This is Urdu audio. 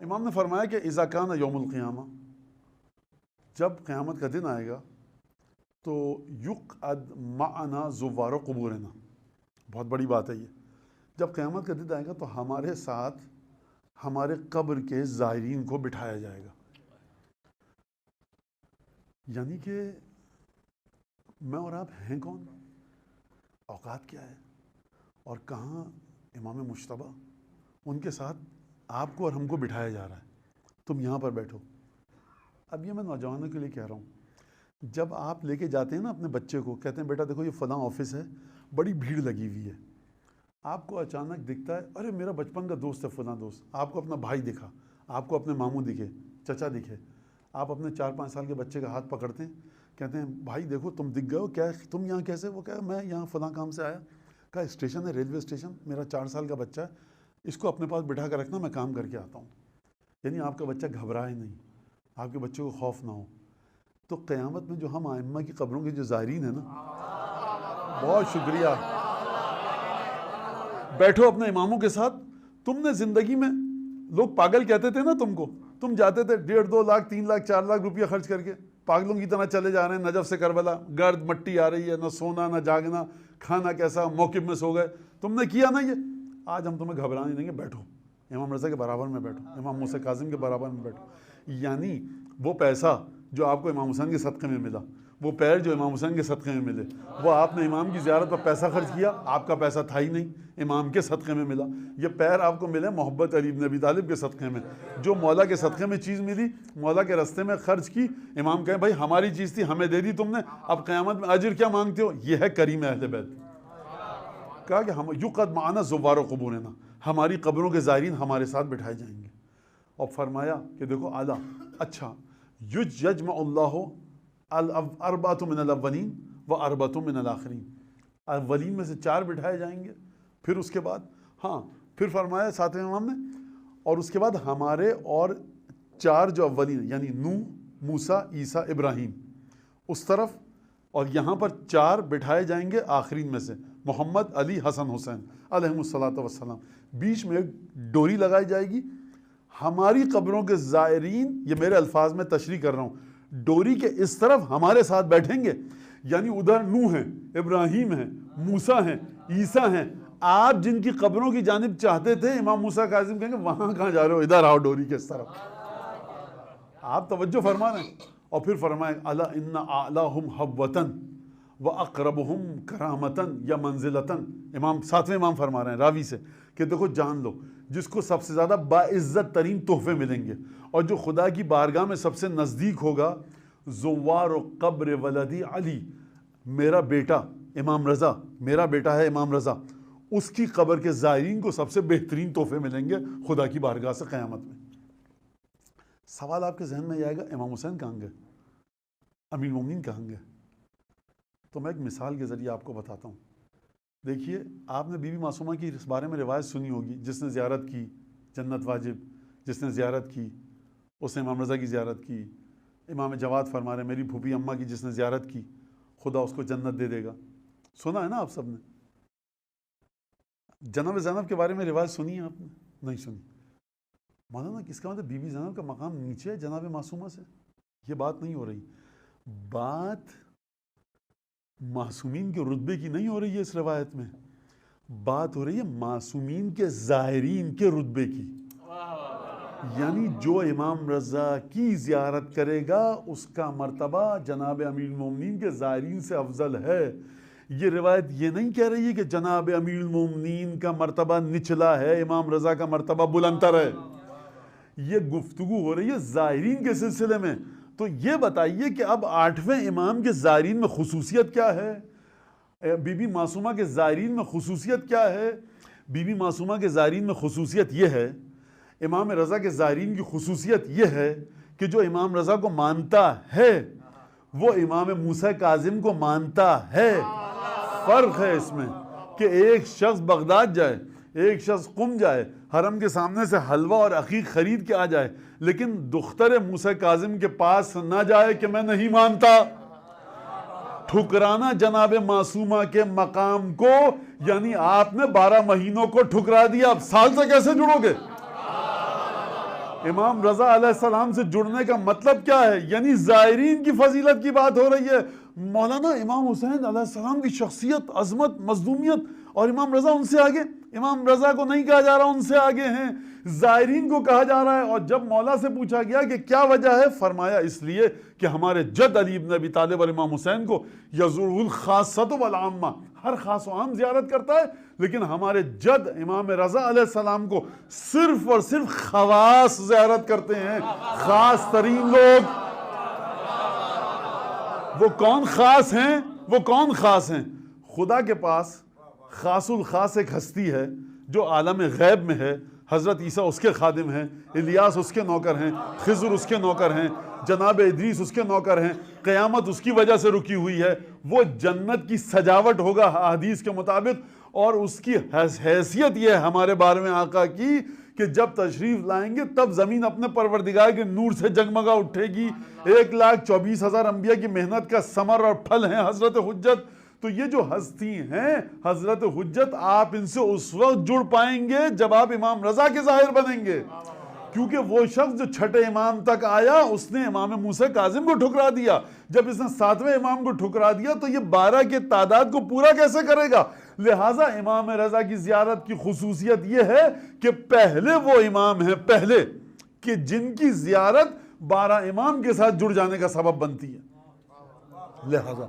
امام نے فرمایا کہ اذا کان یوم القیامہ، جب قیامت کا دن آئے گا تو یقعد معنا زوار قبورنا، بہت بڑی بات ہے یہ، جب قیامت کا دن آئے گا تو ہمارے ساتھ ہمارے قبر کے زائرین کو بٹھایا جائے گا. یعنی کہ میں اور آپ ہیں کون، اوقات کیا ہے، اور کہاں امام مجتبیٰ، ان کے ساتھ آپ کو اور ہم کو بٹھایا جا رہا ہے، تم یہاں پر بیٹھو. اب یہ میں نوجوانوں کے لیے کہہ رہا ہوں، جب آپ لے کے جاتے ہیں نا اپنے بچے کو، کہتے ہیں بیٹا دیکھو یہ فلاں آفس ہے، بڑی بھیڑ لگی ہوئی ہے، آپ کو اچانک دکھتا ہے ارے میرا بچپن کا دوست ہے فلاں دوست، آپ کو اپنا بھائی دکھا، آپ کو اپنے ماموں دکھے، چچا دکھے، آپ اپنے 4-5 سال کے بچے کا ہاتھ پکڑتے ہیں، کہتے ہیں بھائی دیکھو تم دکھ گئے ہو، کیا تم یہاں کیسے؟ وہ کہا میں یہاں فلاں کام سے آیا، کہا اسٹیشن ہے ریلوے اسٹیشن، میرا 4 سال کا بچہ ہے، اس کو اپنے پاس بٹھا کر رکھنا، میں کام کر کے آتا ہوں. یعنی آپ کا بچہ گھبرائے نہیں، آپ کے بچے کو خوف نہ ہو. تو قیامت میں جو ہم ائمہ کی قبروں کے جو زائرین ہیں نا، بہت شکریہ، بیٹھو اپنے اماموں کے ساتھ. تم نے زندگی میں، لوگ پاگل کہتے تھے نا تم کو، تم جاتے تھے 1.5-2 لاکھ 3 لاکھ 4 لاکھ روپیہ خرچ کر کے، پاگلوں کی طرح چلے جا رہے ہیں نجف سے کربلا، گرد مٹی آ رہی ہے، نہ سونا نہ جاگنا، کھانا کیسا، موقف میں سو گئے. تم نے کیا نا یہ. آج ہم تمہیں گھبرانے دیں گے، بیٹھو امام رضا کے برابر میں بیٹھو، امام موسیٰ کاظم کے برابر میں بیٹھو. یعنی وہ پیسہ جو آپ کو امام حسین کے صدقے میں ملا، وہ پیر جو امام حسین کے صدقے میں ملے، وہ آپ نے امام کی زیارت پر پیسہ خرچ کیا، آپ کا پیسہ تھا ہی نہیں، امام کے صدقے میں ملا. یہ پیر آپ کو ملے محبت علی بن ابی طالب کے صدقے میں، جو مولا کے صدقے میں چیز ملی، مولا کے راستے میں خرچ کی، امام کہیں بھائی ہماری چیز تھی ہمیں دے دی تم نے، اب قیامت میں اجر کیا مانگتے ہو؟ یہ ہے کریم اہل بیت. کہا کہ ہم یقعد معنا زوار قبورنا، ہماری قبروں کے زائرین ہمارے ساتھ بٹھائے جائیں گے. اور فرمایا کہ دیکھو اعلیٰ، اچھا یجمع اللہ اربعۃ من الاولین و اربعۃ من الاخرین، اولین میں سے 4 بٹھائے جائیں گے. پھر اس کے بعد پھر فرمایا ساتویں امام نے، اور اس کے بعد ہمارے اور 4 جو اولین، یعنی نوح، موسیٰ، عیسیٰ، ابراہیم اس طرف، اور یہاں پر 4 بٹھائے جائیں گے آخرین میں سے، محمد، علی، حسن، حسین علیہم الصلاۃ والسلام. بیچ میں ایک ڈوری لگائی جائے گی. ہماری قبروں کے زائرین، یہ میرے الفاظ میں تشریح کر رہا ہوں، ڈوری کے اس طرف ہمارے ساتھ بیٹھیں گے. یعنی ادھر نوح ہیں، ابراہیم ہیں، موسیٰ ہیں، عیسیٰ ہیں. آپ جن کی قبروں کی جانب چاہتے تھے، امام موسیٰ کاظم کہیں گے وہاں کہاں جا رہے ہو، ادھر آؤ ڈوری کے اس طرف. آپ توجہ فرما رہے ہیں. اور پھر فرمائیں الا ان اعلاہم حبوۃ واقربہم کرامۃ یا منزلۃ. امام ساتویں امام فرما رہے ہیں راوی سے کہ دیکھو جان لو، جس کو سب سے زیادہ باعزت ترین تحفے ملیں گے اور جو خدا کی بارگاہ میں سب سے نزدیک ہوگا، زوار قبر ولدی علی، میرا بیٹا امام رضا، میرا بیٹا ہے امام رضا، اس کی قبر کے زائرین کو سب سے بہترین تحفے ملیں گے خدا کی بارگاہ سے قیامت میں. سوال آپ کے ذہن میں یہ آئے گا امام حسین کہاں گئے، امیر المومنین کہاں گئے؟ تو میں ایک مثال کے ذریعے آپ کو بتاتا ہوں. دیکھیے آپ نے بی بی معصومہ کی اس بارے میں روایت سنی ہوگی، جس نے زیارت کی جنت واجب، جس نے زیارت کی اس نے امام رضا کی زیارت کی. امام جواد فرما رہے ہیں میری پھوپھی اماں کی جس نے زیارت کی خدا اس کو جنت دے دے گا. سنا ہے نا آپ سب نے؟ جناب زینب کے بارے میں روایت سنی ہے آپ نے؟ نہیں سنی. مولانا کس کا مطلب بی بی زینب کا مقام نیچے ہے جناب معصومہ سے؟ یہ بات نہیں ہو رہی. بات معصومین کے رتبے کی نہیں ہو رہی ہے اس روایت میں، بات ہو رہی ہے معصومین کے زائرین کے رتبے کی. یعنی جو امام رضا کی زیارت کرے گا اس کا مرتبہ جناب امیر المومنین کے زائرین سے افضل ہے. یہ روایت یہ نہیں کہہ رہی ہے کہ جناب امیر المومنین کا مرتبہ نچلا ہے، امام رضا کا مرتبہ بلندتر ہے. یہ گفتگو ہو رہی ہے زائرین کے سلسلے میں. تو یہ بتائیے کہ اب 8ویں امام کے زائرین میں خصوصیت کیا ہے؟ بی بی معصومہ کے زائرین میں خصوصیت کیا ہے؟ بی بی معصومہ کے زائرین میں خصوصیت یہ ہے، امام رضا کے زائرین کی خصوصیت یہ ہے کہ جو امام رضا کو مانتا ہے وہ امام موسیٰ کاظم کو مانتا ہے. فرق ہے اس میں کہ ایک شخص بغداد جائے، ایک شخص قم جائے، حرم کے سامنے سے حلوہ اور عقیق خرید کے آ جائے، لیکن دختر موسیٰ کاظم کے پاس نہ جائے کہ میں نہیں مانتا. ٹھکرانا جناب معصومہ کے مقام کو، یعنی آپ نے 12 مہینوں کو ٹھکرا دیا، اب سال سے کیسے جڑو گے؟ امام رضا علیہ السلام سے جڑنے کا مطلب کیا ہے؟ یعنی زائرین کی فضیلت کی بات ہو رہی ہے۔ مولانا امام حسین علیہ السلام کی شخصیت، عظمت، مظلومیت، اور امام رضا ان سے آگے؟ امام رضا کو نہیں کہا جا رہا ان سے آگے ہیں، زائرین کو کہا جا رہا ہے۔ اور جب مولا سے پوچھا گیا کہ کیا وجہ ہے، فرمایا اس لیے کہ ہمارے جد علی بن ابی طالب اور امام حسین کو یزور الخاصۃ والعامہ، ہر خاص و عام زیارت کرتا ہے، لیکن ہمارے جد امام رضا علیہ السلام کو صرف اور صرف خواص زیارت کرتے ہیں، خاص ترین لوگ۔ وہ کون خاص ہیں؟ وہ کون خاص ہیں؟ خدا کے پاس خاص الخاص ایک ہستی ہے جو عالم غیب میں ہے، حضرت عیسیٰ اس کے خادم ہیں، الیاس اس کے نوکر ہیں، خضر اس کے نوکر ہیں، جناب ادریس اس کے نوکر ہیں، قیامت اس کی وجہ سے رکی ہوئی ہے، وہ جنت کی سجاوٹ ہوگا حدیث کے مطابق، اور اس کی حیثیت یہ ہے ہمارے بارے میں آقا کی کہ جب تشریف لائیں گے تب زمین اپنے پروردگار کے نور سے جگمگا اٹھے گی۔ 1,24,000 انبیاء کی محنت کا ثمر اور پھل ہیں حضرت حجت۔ تو یہ جو ہستی ہیں حضرت حجت، آپ ان سے اس وقت جڑ پائیں گے جب آپ امام رضا کے ظاہر بنیں گے، کیونکہ وہ شخص جو چھٹے امام تک آیا اس نے امام موسیٰ کاظم کو ٹھکرا دیا، جب اس نے 7ویں امام کو ٹھکرا دیا تو یہ 12 کے تعداد کو پورا کیسے کرے گا؟ لہٰذا امام رضا کی زیارت کی خصوصیت یہ ہے کہ پہلے وہ امام ہیں، پہلے کہ جن کی زیارت 12 امام کے ساتھ جڑ جانے کا سبب بنتی ہے، لہٰذا